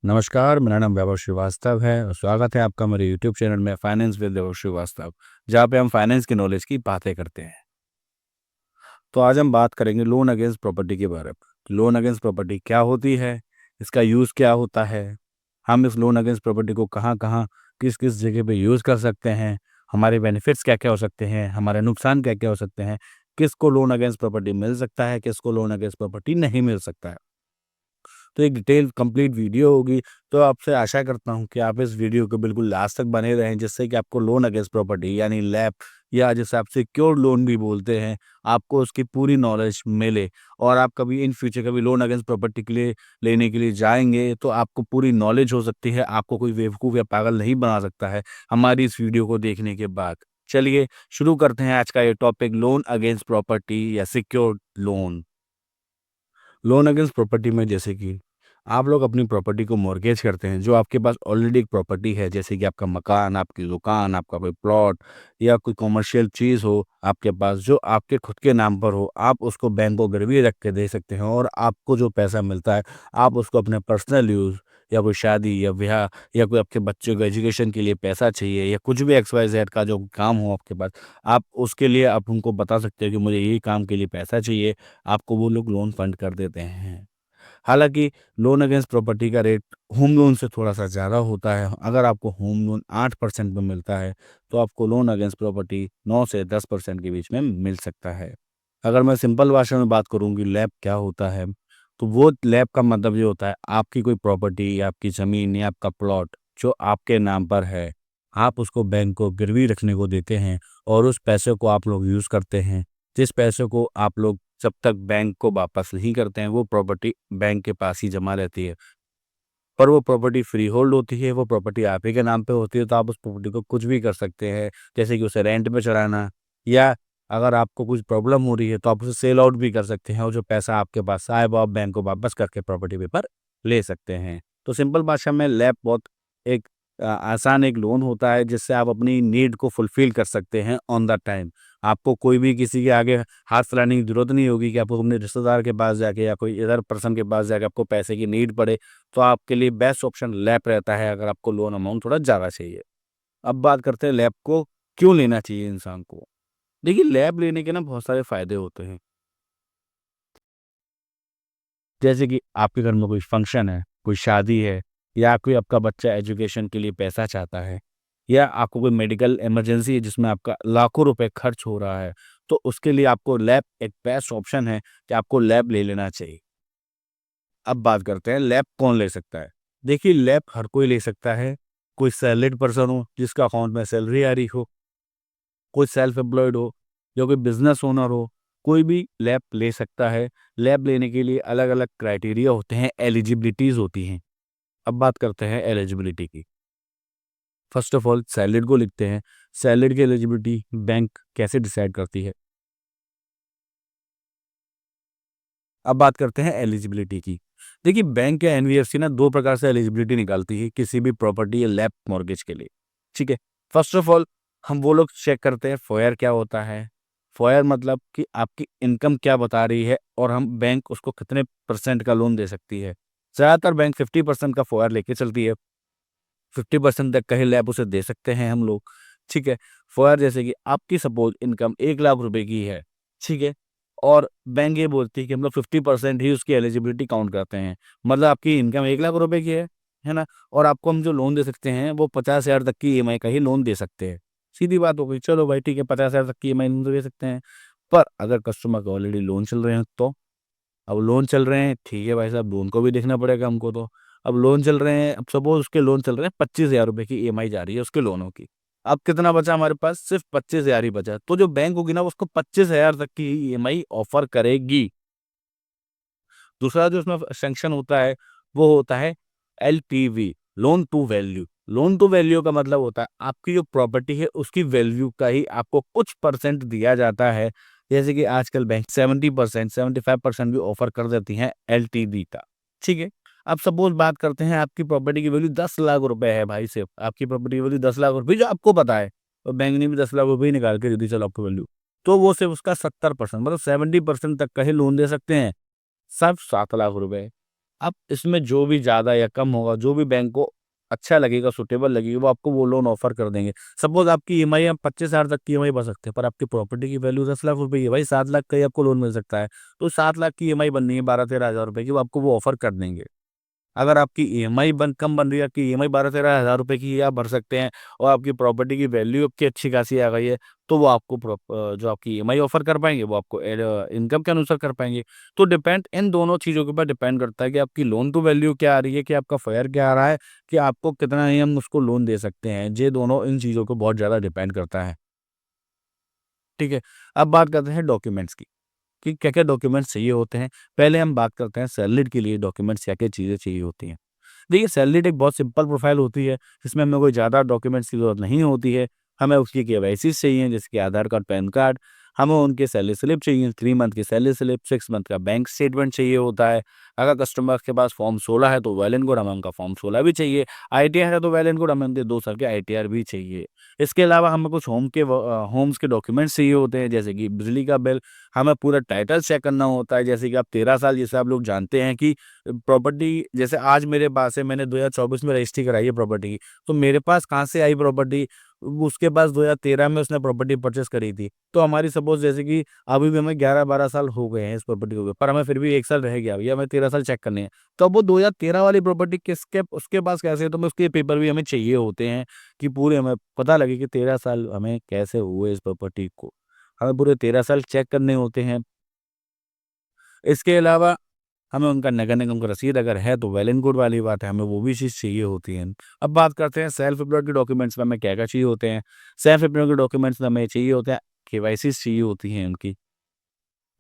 नमस्कार, मेरा नाम वैभव श्रीवास्तव है और स्वागत है आपका मेरे यूट्यूब चैनल में फाइनेंस विद वैभव श्रीवास्तव, जहाँ पे हम फाइनेंस की नॉलेज की बातें करते हैं। तो आज हम बात करेंगे लोन अगेंस्ट प्रॉपर्टी के बारे में। लोन अगेंस्ट प्रॉपर्टी क्या होती है, इसका यूज़ क्या होता है, हम इस लोन अगेंस्ट प्रॉपर्टी को कहाँ-कहाँ, किस-किस जगह पे यूज़ कर सकते हैं, हमारे बेनिफिट्स क्या-क्या हो सकते हैं, हमारे नुकसान क्या-क्या हो सकते हैं, किसको लोन अगेंस्ट प्रॉपर्टी मिल सकता है, किसको लोन अगेंस्ट प्रॉपर्टी नहीं मिल सकता है। तो एक डिटेल कंप्लीट वीडियो होगी। तो आपसे आशा करता हूँ कि आप इस वीडियो को बिल्कुल लास्ट तक बने रहें, जिससे कि आपको लोन अगेंस्ट प्रॉपर्टी यानी लैप या जिसे आप सिक्योर्ड लोन भी बोलते हैं, आपको उसकी पूरी नॉलेज मिले और आप कभी इन फ्यूचर कभी लोन अगेंस्ट प्रॉपर्टी के लिए लेने के लिए जाएँगे, तो आपको पूरी नॉलेज हो सकती है, आपको कोई बेवकूफ़ या पागल नहीं बना सकता है, हमारी इस वीडियो को देखने के बाद। चलिए शुरू करते हैं आज का ये टॉपिक लोन अगेंस्ट प्रॉपर्टी या secured loan. Loan against property में जैसे कि आप लोग अपनी प्रॉपर्टी को मॉर्गेज करते हैं, जो आपके पास ऑलरेडी एक प्रॉपर्टी है, जैसे कि आपका मकान, आपकी दुकान, आपका कोई प्लॉट या कोई कमर्शियल चीज़ हो आपके पास, जो आपके खुद के नाम पर हो, आप उसको बैंक को गिरवी रख के दे सकते हैं और आपको जो पैसा मिलता है, आप उसको अपने पर्सनल यूज़ या कोई शादी या ब्याह या कोई आपके बच्चों को एजुकेशन के लिए पैसा चाहिए या कुछ भी एक्स वाई ज़ेड का जो काम हो आपके पास, आप उसके लिए आप उनको बता सकते हो कि मुझे ये काम के लिए पैसा चाहिए, आपको वो लोग लोन फंड कर देते हैं। हालाँकि लोन अगेंस्ट प्रॉपर्टी का रेट होम लोन से थोड़ा-सा ज़्यादा होता है। अगर आपको होम लोन 8% में मिलता है, तो आपको लोन अगेंस्ट प्रॉपर्टी 9 से 10% के बीच में मिल सकता है। अगर मैं सिंपल भाषा में बात करूँ कि लैप क्या होता है, तो वो लैप का मतलब ये होता है आपकी कोई प्रॉपर्टी या आपकी ज़मीन या आपका प्लॉट जो आपके नाम पर है, आप उसको बैंक को गिरवी रखने को देते हैं और उस पैसे को आप लोग यूज़ करते हैं। जिस पैसे को आप लोग जब तक बैंक को वापस नहीं करते हैं, वो प्रॉपर्टी बैंक के पास ही जमा रहती है। पर वो प्रॉपर्टी फ्री होल्ड होती है, वो प्रॉपर्टी आप ही के नाम पे होती है, तो आप उस प्रॉपर्टी को कुछ भी कर सकते हैं। जैसे कि उसे रेंट पे चढ़ाना या अगर आपको कुछ प्रॉब्लम हो रही है, तो आप उसे सेल आउट भी कर सकते हैं और जो पैसा आपके पास आए, वो आप बैंक को वापस करके प्रॉपर्टी पेपर ले सकते हैं। तो सिंपल भाषा में लैप बहुत एक आसान एक लोन होता है, जिससे आप अपनी नीड को फुलफ़िल कर सकते हैं ऑन द टाइम। आपको कोई भी किसी के आगे हाथ फैलाने की ज़रूरत नहीं होगी कि आपको अपने रिश्तेदार के पास जाके या कोई अदर पर्सन के पास जाके आपको पैसे की नीड पड़े, तो आपके लिए बेस्ट ऑप्शन लैप रहता है अगर आपको लोन अमाउंट थोड़ा ज़्यादा चाहिए। अब बात करते हैं लैप को क्यों लेना चाहिए इंसान को? देखिए लैप लेने के ना बहुत सारे फ़ायदे होते हैं। जैसे कि आपके घर में कोई फंक्शन है, कोई शादी है या कोई आपका बच्चा एजुकेशन के लिए पैसा चाहता है या आपको कोई मेडिकल इमरजेंसी है जिसमें आपका लाखों रुपए खर्च हो रहा है, तो उसके लिए आपको लैप एक बेस्ट ऑप्शन है कि आपको लैप ले लेना चाहिए। अब बात करते हैं लैप कौन ले सकता है? देखिए लैप हर कोई ले सकता है, कोई सैलरीड पर्सन हो जिसका अकाउंट में सैलरी आ रही हो, कोई सेल्फ एम्प्लॉयड हो, या कोई बिज़नेस ओनर हो, कोई भी लैप ले सकता है। लैप लेने के लिए अलग-अलग क्राइटेरिया होते हैं, एलिजिबिलिटीज़ होती हैं। अब बात करते हैं एलिजिबिलिटी की। फर्स्ट ऑफ ऑल सैलरीड को लिखते हैं। सैलरीड की एलिजिबिलिटी बैंक कैसे डिसाइड करती है? अब बात करते हैं एलिजिबिलिटी की। देखिए बैंक या एनबीएफसी ना 2 प्रकार से एलिजिबिलिटी निकालती है किसी भी प्रॉपर्टी या लैप मॉर्गेज के लिए, ठीक है? फर्स्ट ऑफ ऑल हम वो लोग चेक करते हैं फोयर क्या होता है? फोयर मतलब कि आपकी इनकम क्या बता रही है और हम बैंक उसको कितने परसेंट का लोन दे सकती है। ज़्यादातर बैंक 50% का फोयर लेके चलती है। 50% तक का ही लैप उसे दे सकते हैं हम लोग, ठीक है? फोयर जैसे कि आपकी सपोज़ इनकम 1 लाख रुपए की है, ठीक है? और बैंक ये बोलती है कि हम लोग 50% ही उसकी एलिजिबिलिटी काउंट करते हैं। मतलब आपकी इनकम 1 लाख रुपए की है ना? और आपको हम जो लोन दे सकते हैं वो 50,000 तक की ईएमआई का ही लोन दे सकते हैं। सीधी बात हो गई, चलो भाई ठीक है 50,000 तक की ईएमआई लोन तो दे सकते हैं। पर अगर कस्टमर के ऑलरेडी लोन चल रहे हैं तो? अब लोन चल रहे हैं, ठीक है भाई साहब लोन को भी देखना पड़ेगा हमको तो। अब लोन चल रहे हैं, अब सपोज़ उसके लोन चल रहे हैं 25,000 रुपए की ईएमआई जा रही है उसके लोनों की। अब कितना बचा हमारे पास? सिर्फ़ 25,000 ही बचा। तो जो बैंक होगी ना वो उसको 25,000 तक की ईएमआई ऑफ़र करेगी। दूसरा जो उसमें सैंक्शन होता है, वो होता है LTV, loan to value. Loan to value का मतलब होता है आपकी जो प्रॉपर्टी है उसकी वैल्यू का ही आपको कुछ परसेंट दिया जाता है। जैसे कि आजकल बैंक 70% 75% भी ऑफ़र कर देती हैं एलटीवी का, ठीक है? अब सपोज़ बात करते हैं आपकी प्रॉपर्टी की वैल्यू 10 लाख रुपए है भाई सिर्फ़, आपकी प्रॉपर्टी की वैल्यू 10 लाख रुपए जो आपको पता है, और बैंक ने भी 10 लाख रुपए ही निकाल के दे दी चलो आपको वैल्यू। तो वो सिर्फ़ उसका 70% मतलब 70% तक का ही लोन दे सकते हैं। सिर्फ 7 लाख रुपए। अब इसमें जो भी ज़्यादा या कम होगा, जो भी बैंक को अच्छा लगेगा, सूटेबल लगेगी, वो आपको वो लोन ऑफ़र कर देंगे। सपोज़ आपकी ईएमआई आप 25,000 तक की ईएमआई भर सकते हैं, पर आपकी प्रॉपर्टी की वैल्यू 10 लाख रुपए की है, भाई 7 लाख का ही आपको लोन मिल सकता है। तो 7 लाख की ईएमआई बननी है 12-13 हज़ार रुपए की, वो आपको वो ऑफ़र कर देंगे। अगर आपकी ईएमआई कम बन रही है, आपकी ईएमआई 12-13 हज़ार रुपए की आप भर सकते हैं और आपकी प्रॉपर्टी की वैल्यू आपकी अच्छी खासी आ गई है, तो वो आपको जो आपकी ईएमआई ऑफ़र कर पाएँगे, वो आपको इनकम के अनुसार कर पाएँगे। तो डिपेंड इन दोनों चीज़ों के ऊपर डिपेंड करता है कि आपकी लोन टू वैल्यू क्या आ रही है, कि आपका फेयर क्या आ रहा है, कि आपको कितना ही हम उसको लोन दे सकते हैं। ये दोनों इन चीज़ों को बहुत ज़्यादा डिपेंड करता है। ठीक है? अब बात करते हैं डॉक्यूमेंट्स की, कि क्या-क्या डॉक्यूमेंट्स चाहिए होते हैं। पहले हम बात करते हैं सैलरी के लिए डॉक्यूमेंट्स क्या-क्या चीज़ें चाहिए होती हैं। देखिए सैलरी एक बहुत सिंपल प्रोफ़ाइल होती है, जिसमें हमें कोई ज़्यादा डॉक्यूमेंट्स की ज़रूरत नहीं होती है। हमें उसकी केवाईसीज़ चाहिए, जैसे कि आधार कार्ड, पैन कार्ड, हमें उनकी सैलरी स्लिप चाहिए, 3 मंथ की सैलरी स्लिप, 6 मंथ का बैंक स्टेटमेंट चाहिए होता है। अगर कस्टमर के पास फॉर्म 16 है, तो वेल एंड गुड, हमें उनका फॉर्म 16 भी चाहिए। आईटीआर है, तो वेल एंड गुड, हमें उनके 2 साल के आईटीआर भी चाहिए। इसके अलावा हमें कुछ होम्स के डॉक्यूमेंट्स चाहिए होते हैं, जैसे कि बिजली का बिल, हमें पूरा टाइटल चेक करना होता है, जैसे कि आप 13 साल जैसे आप लोग जानते हैं कि प्रॉपर्टी जैसे आज मेरे पास है, मैंने 2024 में रजिस्ट्री कराई है प्रॉपर्टी की, तो मेरे पास कहाँ से आई प्रॉपर्टी? उसके पास 2013 में उसने प्रॉपर्टी परचेज़ करी थी। तो हमारी सपोज़ जैसे कि अभी भी हमें 11-12 साल हो गए हैं इस प्रॉपर्टी को, पर हमें फिर भी 1 साल रह गया, भैया हमें 13 साल चेक करने हैं। तो अब वो 2013 वाली प्रॉपर्टी किसके उसके पास कैसे है, तो हमें उसके पेपर भी हमें चाहिए होते हैं, कि पूरे हमें पता लगे कि 13 साल हमें कैसे हुए इस प्रॉपर्टी को। हमें पूरे 13 साल चेक करने होते हैं। इसके अलावा हमें उनका नगर निगम का रसीद अगर है, तो वेल एंड गुड वाली बात है, हमें वो भी चीज़ चाहिए होती है। अब बात करते हैं सेल्फ एम्प्लॉयड के डॉक्यूमेंट्स में हमें क्या-क्या चाहिए होते हैं। सेल्फ एम्प्लॉयड के डॉक्यूमेंट्स में हमें चाहिए होते हैं, केवाईसीज़ चाहिए होती हैं उनकी,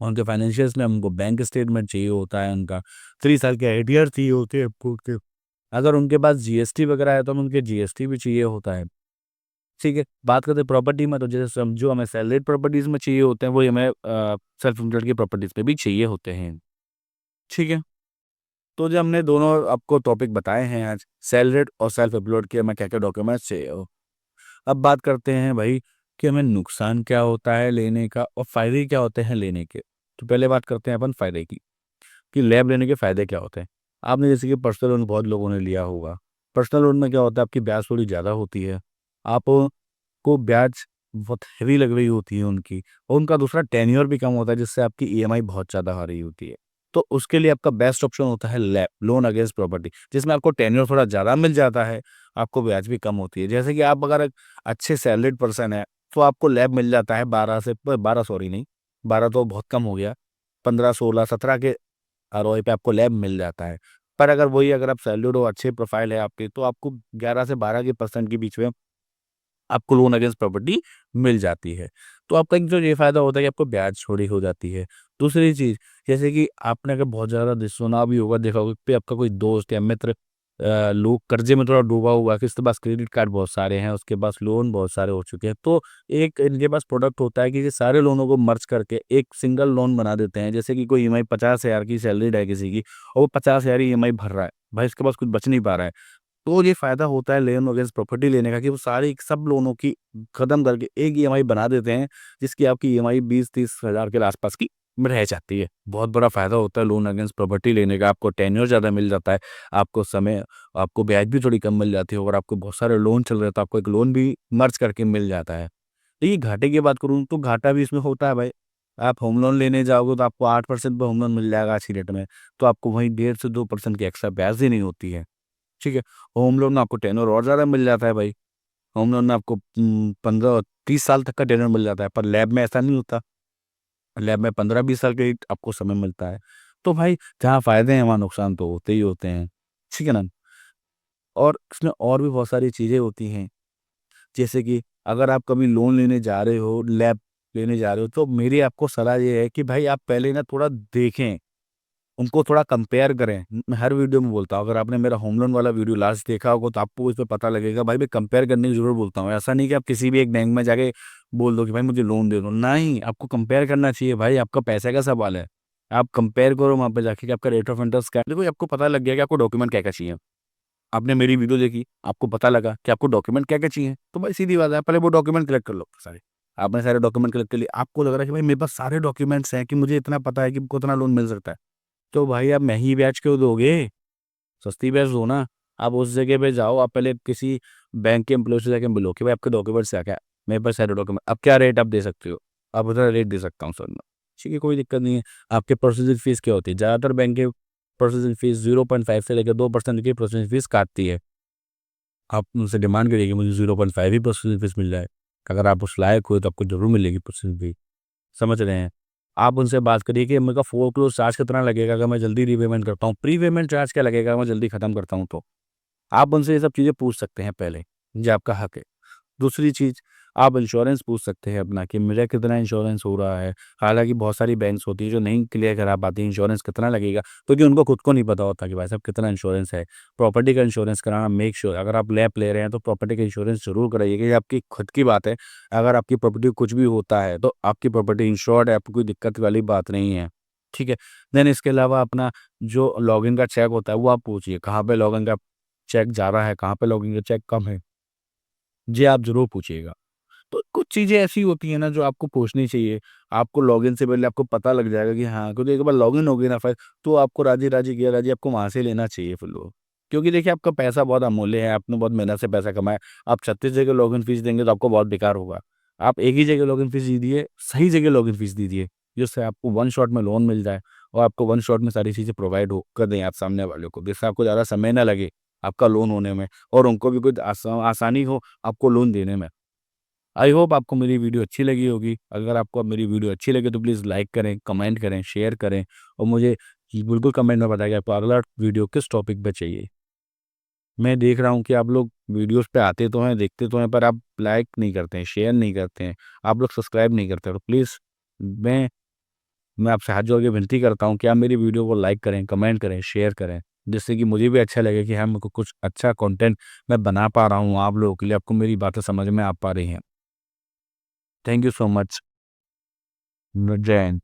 उनके फाइनेंशियल्स में हमको बैंक स्टेटमेंट चाहिए होता है उनका, 3 साल के आईटीआर चाहिए होते हैं हमको उनके। अगर उनके पास जीएसटी वगैरह है, तो हमें उनके जीएसटी भी चाहिए होता है। ठीक है? बात करते हैं प्रॉपर्टी में, तो जैसे समझो हमें सैलरीड प्रॉपर्टीज़ में चाहिए होते हैं, वही हमें सेल्फ एम्प्लॉयड की प्रॉपर्टीज़ में भी चाहिए होते हैं। ठीक है? तो जो हमने दोनों आपको टॉपिक बताए हैं आज, सैलरीड और सेल्फ एम्प्लॉयड के हमें क्या-क्या डॉक्यूमेंट्स चाहिए हो। अब बात करते हैं भाई कि हमें नुकसान क्या होता है लेने का और फ़ायदे क्या होते हैं लेने के। तो पहले बात करते हैं अपन फ़ायदे की, कि लैब लेने के फ़ायदे क्या होते हैं। आपने जैसे कि पर्सनल लोन बहुत लोगों ने लिया होगा। पर्सनल लोन में क्या होता है, आपकी ब्याज थोड़ी ज़्यादा होती है। आपको ब्याज बहुत हेवी लग रही होती है उनकी, और उनका दूसरा टेन्योर भी कम होता है, जिससे आपकी ईएमआई बहुत ज़्यादा आ रही होती है। तो उसके लिए आपका बेस्ट ऑप्शन होता है लैप, लोन अगेंस्ट प्रॉपर्टी, जिसमें आपको टेन्योर थोड़ा ज़्यादा मिल जाता है, आपको ब्याज भी कम होती है। जैसे कि आप अगर एक अच्छे सैलरीड पर्सन हैं, तो आपको लैप मिल जाता है 12 से प 12 सॉरी नहीं, 12 तो बहुत कम हो गया, 15, 16, 17 के आरओआई पे आपको लैप मिल जाता है। पर अगर आप सैलरीड हो, अच्छे प्रोफाइल है आपकी, तो आपको 11 से 12 के परसेंट के बीच में आपको लोन अगेंस्ट प्रॉपर्टी मिल जाती है। तो आपका एक जो ये फ़ायदा होता है कि आपको ब्याज थोड़ी हो जाती है। दूसरी चीज़, जैसे कि आपने अगर बहुत ज़्यादा सुना भी होगा, देखा होगा कि आपका कोई दोस्त या मित्र लोग कर्ज़े में थोड़ा डूबा हुआ है, कि उसके पास क्रेडिट कार्ड बहुत सारे हैं, उसके पास लोन बहुत सारे हो चुके हैं। तो एक इनके पास प्रोडक्ट होता है कि ये सारे लोनों को मर्ज करके एक सिंगल लोन बना देते हैं। जैसे कि कोई ईएमआई 50,000 की सैलरीड है किसी की, और वो 50,000 ही ईएमआई भर रहा है। भाई उसके पास कुछ बच नहीं पा रहा है। तो ये फ़ायदा होता है लोन अगेंस्ट प्रॉपर्टी लेने का, कि वो सारी सब लोनों की खत्म करके एक ईएमआई बना देते हैं, जिसकी आपकी ईएमआई 20-30 हज़ार के आस-पास की रह जाती है। बहुत बड़ा फ़ायदा होता है लोन अगेंस्ट प्रॉपर्टी लेने का, आपको टेन्योर ज़्यादा मिल जाता है, आपको ब्याज भी थोड़ी कम मिल जाती है, और आपको बहुत सारे लोन चल रहे हैं, तो आपको एक लोन भी मर्ज करके मिल जाता है। देखिए घाटे की बात करूँ, तो घाटा भी इसमें होता है भाई। आप होम लोन लेने जाओगे, तो आपको 8% पे होम लोन मिल जाएगा अच्छी रेट में, तो आपको वहीं 1.5 से 2% की एक्स्ट्रा ब्याज देनी होती है। ठीक है? होम लोन में आपको टेन्योर और ज़्यादा मिल जाता है भाई। होम लोन में आपको 15-30 साल तक का टेन्योर मिल जाता है, पर लैब में ऐसा नहीं होता। लैब में 15-20 साल का ही आपको समय मिलता है। तो भाई जहाँ फ़ायदे हैं, वहाँ नुकसान तो होते ही होते हैं। ठीक है ना? और इसमें और भी बहुत सारी चीज़ें होती हैं, जैसे कि अगर आप कभी लोन लेने जा रहे हो, लैब लेने जा रहे हो, तो मेरी आपको सलाह ये है कि भाई आप पहले ना थोड़ा देखें। उनको थोड़ा कंपेयर करें। मैं हर वीडियो में बोलता हूँ, अगर आपने मेरा होम लोन वाला वीडियो लास्ट देखा होगा, तो आपको उसमें पता लगेगा। भाई मैं कंपेयर करने की ज़रूर बोलता हूँ। ऐसा नहीं कि आप किसी भी एक बैंक में जाके बोल दो कि भाई मुझे लोन दे दो। नहीं, आपको कंपेयर करना चाहिए भाई, आपका पैसे का सवाल है। आप कंपेयर करो वहाँ पे जाके कि आपका रेट ऑफ इंटरेस्ट क्या है। देखो आपको पता लग गया कि आपको डॉक्यूमेंट क्या-क्या चाहिए। आपने मेरी वीडियो देखी, आपको पता लगा कि आपको डॉक्यूमेंट क्या-क्या चाहिए। तो भाई सीधी बात है, पहले वो डॉक्यूमेंट कलेक्ट कर लो सारे। आपने सारे डॉक्यूमेंट कलेक्ट कर लिए, आपको लग रहा है कि भाई मेरे पास सारे डॉक्यूमेंट्स हैं, कि मुझे इतना पता है कि मुझको इतना लोन मिल सकता है। तो भाई आप महंगी ब्याज क्यों दोगे? सस्ती ब्याज दो ना। आप उस जगह पे जाओ, आप पहले किसी बैंक के एम्प्लॉय से जाके मिलो कि भाई आपके डॉक्यूमेंट्स क्या क्या है। मेरे पास सारे डॉक्यूमेंट, अब क्या रेट आप दे सकते हो? आप उतना रेट दे सकता हूँ सर मैं। ठीक है, कोई दिक्कत नहीं है। आपके प्रोसेसिंग फीस क्या होती है? ज़्यादातर बैंक के प्रोसेसिंग फीस 0.5 से लेकर 2% की प्रोसेसिंग फीस काटती है। आप उनसे डिमांड करिए कि मुझे 0.5 ही प्रोसेसिंग फीस मिल जाए। अगर आप उस लायक हुए तो आपको जरूर मिलेगी प्रोसेसिंग फीस। समझ रहे हैं? आप उनसे बात करिए कि मेरे का फोरक्लोज चार्ज कितना लगेगा अगर मैं जल्दी रीपेमेंट करता हूँ, प्री पेमेंट चार्ज क्या लगेगा अगर मैं जल्दी खत्म करता हूँ तो। आप उनसे ये सब चीज़ें पूछ सकते हैं पहले, ये आपका हक है। दूसरी चीज़, आप इंश्योरेंस पूछ सकते हैं अपना कि मेरा कितना इंश्योरेंस हो रहा है। हालाँकि बहुत सारी बैंक्स होती है जो नहीं क्लियर करा पाती इंश्योरेंस कितना लगेगा, क्योंकि उनको खुद को नहीं पता होता कि भाई साहब कितना इंश्योरेंस है। प्रॉपर्टी का इंश्योरेंस कराना, मेक श्योर अगर आप लैप ले रहे हैं तो प्रॉपर्टी का इंश्योरेंस ज़रूर कराइएगा। ये आपकी खुद की बात है। अगर आपकी प्रॉपर्टी को कुछ भी होता है तो आपकी प्रॉपर्टी इंश्योर्ड है, आपको कोई दिक्कत वाली बात नहीं है। ठीक है? देन इसके अलावा अपना जो लॉगिन का चेक होता है वो आप पूछिए, कहाँ पे लॉगिन का चेक जा रहा है, कहाँ पे लॉगिन का चेक कम है। ये आप ज़रूर पूछिएगा। तो कुछ चीज़ें ऐसी होती हैं ना जो आपको पूछनी चाहिए। आपको लॉगिन से पहले आपको पता लग जाएगा कि हाँ, क्योंकि एक बार लॉगिन हो गई ना फिर, तो आपको राज़ी-राज़ी किया राज़ी आपको वहाँ से लेना चाहिए फिर लोग। क्योंकि देखिए आपका पैसा बहुत अमूल्य है, आपने बहुत मेहनत से पैसा कमाया। आप 36 जगह लॉगिन फ़ीस देंगे तो आपको बहुत बेकार होगा। आप एक ही जगह लॉगिन फ़ीस दीजिए, सही जगह लॉगिन फ़ीस दीजिए, जिससे आपको वन शॉट में लोन मिल जाए और आपको वन शॉट में सारी चीज़ें प्रोवाइड हो कर दें आप सामने वाले को, जिससे आपको ज़्यादा समय ना लगे आपका लोन होने में और उनको भी कुछ आसानी हो आपको लोन देने में। आई होप आपको मेरी वीडियो अच्छी लगी होगी। अगर आपको मेरी वीडियो अच्छी लगे तो प्लीज़ लाइक करें, कमेंट करें, शेयर करें और मुझे बिल्कुल कमेंट में बताएँ कि आपको अगला वीडियो किस टॉपिक पे चाहिए। मैं देख रहा हूँ कि आप लोग वीडियोज़ पे आते तो हैं, देखते तो हैं, पर आप लाइक नहीं करते हैं, शेयर नहीं करते हैं, आप लोग सब्सक्राइब नहीं करते। तो प्लीज़ मैं मैं आपसे हाथ जोड़ के विनती करता हूँ कि आप मेरी वीडियो को लाइक करें, कमेंट करें, शेयर करें, जिससे कि मुझे भी अच्छा लगे कि हाँ, मेरे को कुछ अच्छा कंटेंट मैं बना पा रहा हूँ आप लोगों के लिए, आपको मेरी बातें समझ में आ पा रही हैं। Thank you so much. जय हिंद।